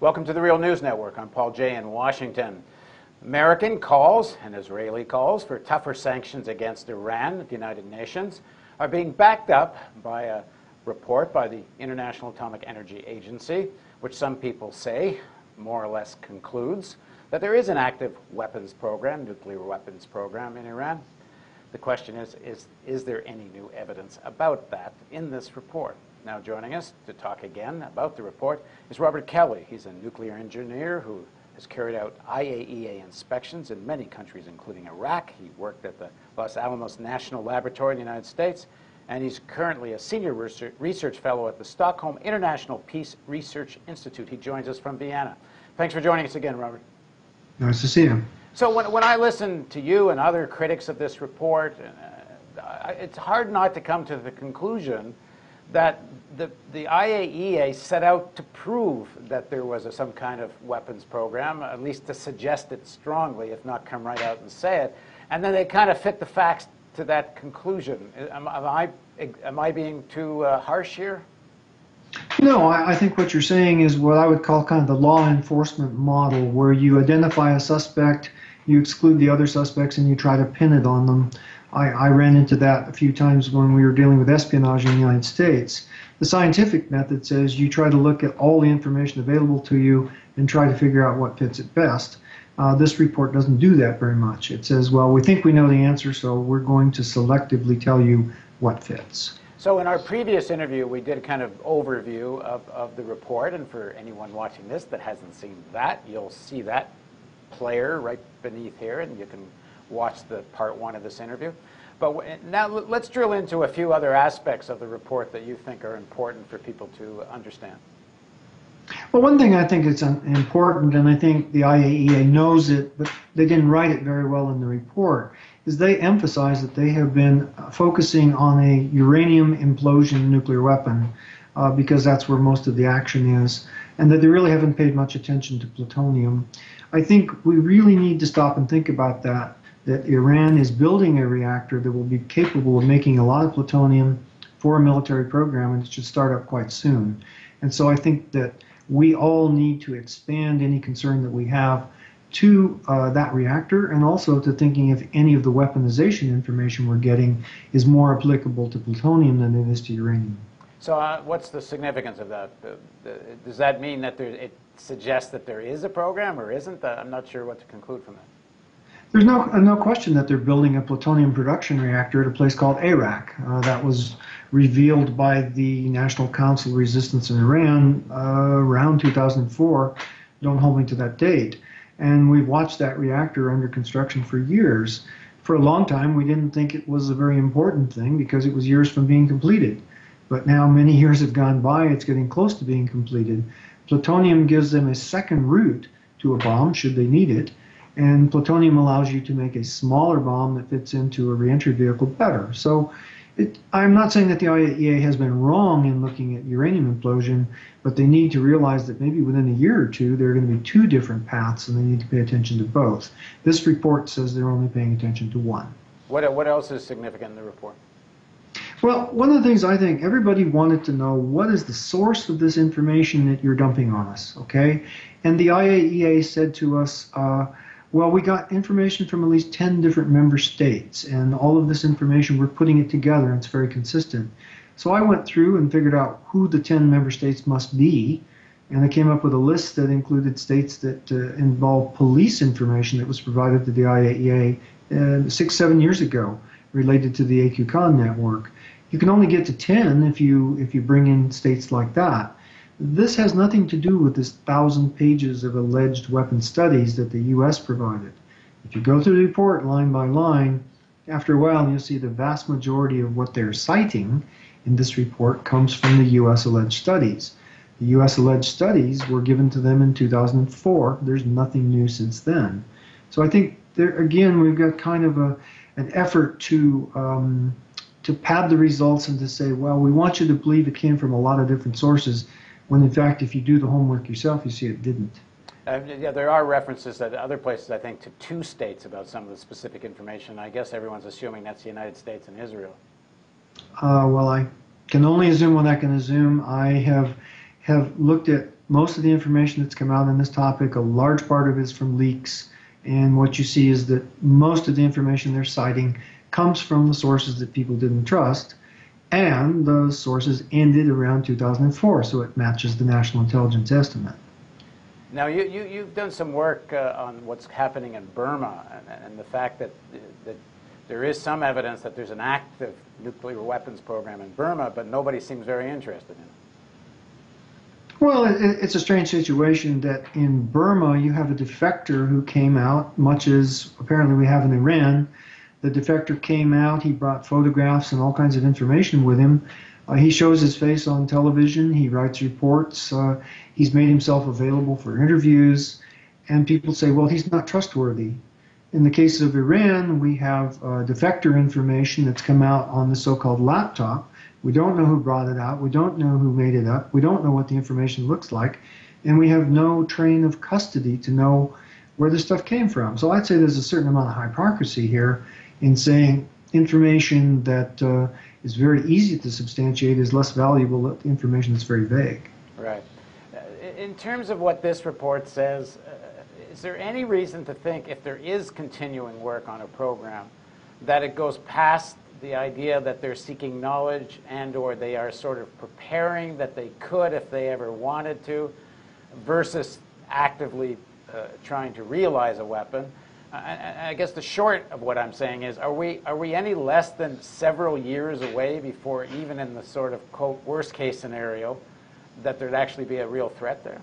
Welcome to the Real News Network. I'm Paul Jay in Washington. American calls and Israeli calls for tougher sanctions against Iran at the United Nations are being backed up by a report by the International Atomic Energy Agency, which some people say more or less concludes that there is an active weapons program, nuclear weapons program in Iran. The question is there any new evidence about that in this report? Now joining us to talk again about the report is Robert Kelly. He's a nuclear engineer who has carried out IAEA inspections in many countries, including Iraq. He worked at the Los Alamos National Laboratory in the United States, and he's currently a senior research fellow at the Stockholm International Peace Research Institute. He joins us from Vienna. Thanks for joining us again, Robert. Nice to see you. So when I listen to you and other critics of this report, it's hard not to come to the conclusion that the IAEA set out to prove that there was some kind of weapons program, at least to suggest it strongly, if not come right out and say it, and then they kind of fit the facts to that conclusion. Am I being too harsh here? No, I think what you're saying is what I would call kind of the law enforcement model, where you identify a suspect, you exclude the other suspects, and you try to pin it on them. I ran into that a few times when we were dealing with espionage in the United States. The scientific method says you try to look at all the information available to you and try to figure out what fits it best. This report doesn't do that very much. It says, well, we think we know the answer, so we're going to selectively tell you what fits. So in our previous interview, we did a kind of overview of the report, and for anyone watching this that hasn't seen that, you'll see that player right beneath here, and you can watch the part one of this interview. But now let's drill into a few other aspects of the report that you think are important for people to understand. Well, one thing I think is important, and I think the IAEA knows it, but they didn't write it very well in the report, is they emphasize that they have been focusing on a uranium implosion nuclear weapon because that's where most of the action is, and that they really haven't paid much attention to plutonium. I think we really need to stop and think about that Iran is building a reactor that will be capable of making a lot of plutonium for a military program, and it should start up quite soon. And so I think that we all need to expand any concern that we have to that reactor, and also to thinking if any of the weaponization information we're getting is more applicable to plutonium than it is to uranium. So what's the significance of that? Does that mean that it suggests that there is a program or isn't? I'm not sure what to conclude from that. There's no question that they're building a plutonium production reactor at a place called Iraq. That was revealed by the National Council of Resistance in Iran around 2004. Don't hold me to that date. And we've watched that reactor under construction for years. For a long time, we didn't think it was a very important thing because it was years from being completed. But now many years have gone by, it's getting close to being completed. Plutonium gives them a second route to a bomb, should they need it. And plutonium allows you to make a smaller bomb that fits into a reentry vehicle better. So I'm not saying that the IAEA has been wrong in looking at uranium implosion, but they need to realize that maybe within a year or two, there are going to be two different paths, and they need to pay attention to both. This report says they're only paying attention to one. What else is significant in the report? Well, one of the things I think everybody wanted to know, what is the source of this information that you're dumping on us, okay? And the IAEA said to us, well, we got information from at least 10 different member states, and all of this information, we're putting it together, and it's very consistent. So I went through and figured out who the 10 member states must be, and I came up with a list that included states that involved police information that was provided to the IAEA 6-7 years ago related to the AQCON network. You can only get to 10 if you bring in states like that. This has nothing to do with this 1,000 pages of alleged weapon studies that the U.S. provided. If you go through the report line by line, after a while you'll see the vast majority of what they're citing in this report comes from the U.S. alleged studies. The U.S. alleged studies were given to them in 2004. There's nothing new since then. So I think there again we've got kind of an effort to pad the results and to say, well, we want you to believe it came from a lot of different sources, when in fact, if you do the homework yourself, you see it didn't. Yeah, there are references at other places, I think, to 2 states about some of the specific information. I guess everyone's assuming that's the United States and Israel. Well, I can only assume what I can assume. I have looked at Most of the information that's come out on this topic, a large part of it is from leaks. And what you see is that most of the information they're citing comes from the sources that people didn't trust. And those sources ended around 2004, so it matches the National Intelligence Estimate. Now, you've done some work on what's happening in Burma and the fact that there is some evidence that there's an active nuclear weapons program in Burma, but nobody seems very interested in it. Well, it's a strange situation that in Burma you have a defector who came out, much as apparently we have in Iran. The defector came out, he brought photographs and all kinds of information with him. He shows his face on television, he writes reports, he's made himself available for interviews, and people say, well, he's not trustworthy. In the case of Iran, we have defector information that's come out on the so-called laptop. We don't know who brought it out, we don't know who made it up, we don't know what the information looks like, and we have no train of custody to know where the stuff came from. So I'd say there's a certain amount of hypocrisy here in saying information that is very easy to substantiate is less valuable than information that's very vague. Right. In terms of what this report says, is there any reason to think, if there is continuing work on a program, that it goes past the idea that they're seeking knowledge and or they are sort of preparing that they could if they ever wanted to, versus actively trying to realize a weapon? I guess the short of what I'm saying is, are we any less than several years away before, even in the sort of, quote, worst case scenario, that there'd actually be a real threat there?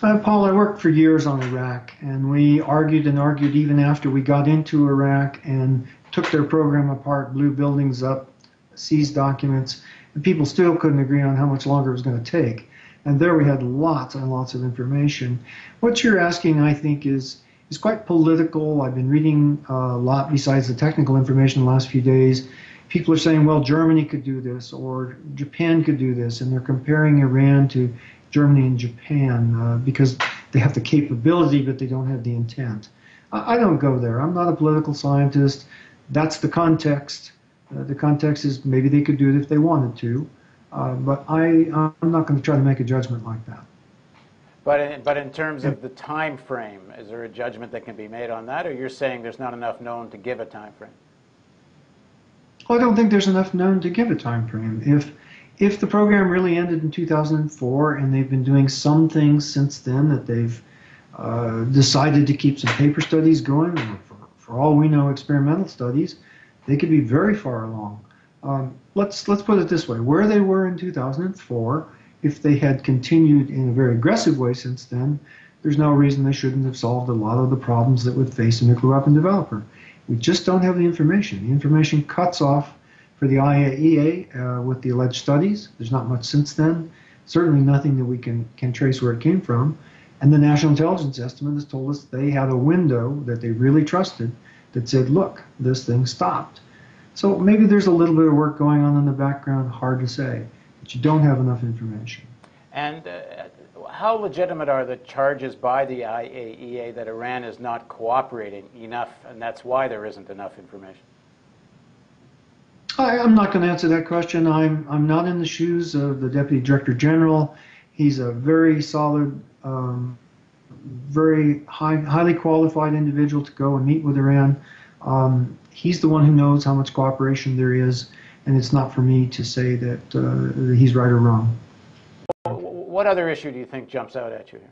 Paul, I worked for years on Iraq, and we argued and argued even after we got into Iraq and took their program apart, blew buildings up, seized documents, and people still couldn't agree on how much longer it was going to take. And there we had lots and lots of information. What you're asking, I think, is quite political. I've been reading a lot besides the technical information the last few days. People are saying, well, Germany could do this, or Japan could do this, and they're comparing Iran to Germany and Japan because they have the capability, but they don't have the intent. I don't go there. I'm not a political scientist. That's the context. The context is maybe they could do it if they wanted to, but I'm not going to try to make a judgment like that. But in terms of the time frame, is there a judgment that can be made on that, or you're saying there's not enough known to give a time frame? Well, I don't think there's enough known to give a time frame. If the program really ended in 2004 and they've been doing some things since then, that they've decided to keep some paper studies going, or for all we know, experimental studies, they could be very far along. Let's put it this way: where they were in 2004, if they had continued in a very aggressive way since then, there's no reason they shouldn't have solved a lot of the problems that would face a nuclear weapon developer. We just don't have the information. The information cuts off for the IAEA with the alleged studies. There's not much since then. Certainly nothing that we can trace where it came from. And the National Intelligence Estimate has told us they had a window that they really trusted that said, look, this thing stopped. So maybe there's a little bit of work going on in the background, hard to say. But you don't have enough information. And how legitimate are the charges by the IAEA that Iran is not cooperating enough, and that's why there isn't enough information? I'm not going to answer that question. I'm not in the shoes of the Deputy Director General. He's a very solid, very highly qualified individual to go and meet with Iran. He's the one who knows how much cooperation there is, and it's not for me to say that he's right or wrong. What other issue do you think jumps out at you here?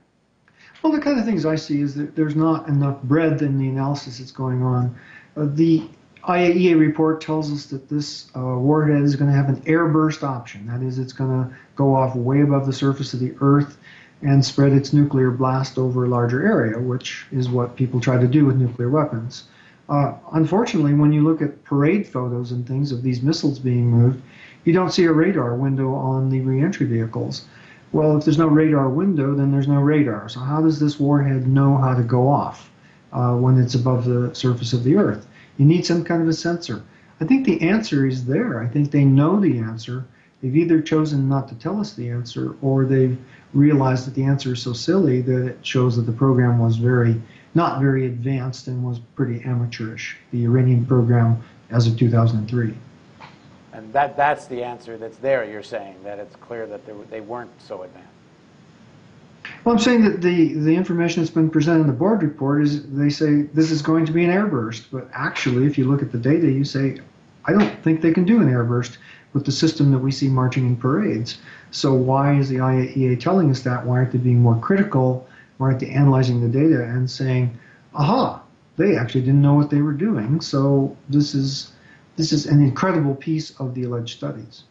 Well, the kind of things I see is that there's not enough breadth in the analysis that's going on. The IAEA report tells us that this warhead is going to have an airburst option. That is, it's going to go off way above the surface of the Earth and spread its nuclear blast over a larger area, which is what people try to do with nuclear weapons. Unfortunately, when you look at parade photos and things of these missiles being moved, you don't see a radar window on the reentry vehicles. Well, if there's no radar window, then there's no radar. So how does this warhead know how to go off when it's above the surface of the Earth? You need some kind of a sensor. I think the answer is there. I think they know the answer. They've either chosen not to tell us the answer, or they've realized that the answer is so silly that it shows that the program was not very advanced and was pretty amateurish, the Iranian program as of 2003. And that's the answer that's there, you're saying, that it's clear that they weren't so advanced. Well, I'm saying that the information that's been presented in the board report is they say this is going to be an airburst, but actually, if you look at the data, you say, I don't think they can do an airburst with the system that we see marching in parades. So why is the IAEA telling us that? Why aren't they being more critical? Why aren't they analyzing the data and saying, aha, they actually didn't know what they were doing. So this is an incredible piece of the alleged studies.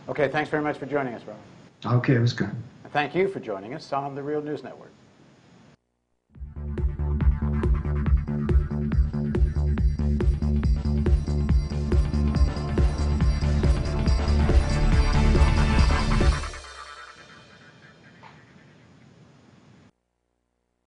Okay, thanks very much for joining us, Robert. Okay, it was good. Thank you for joining us on the Real News Network.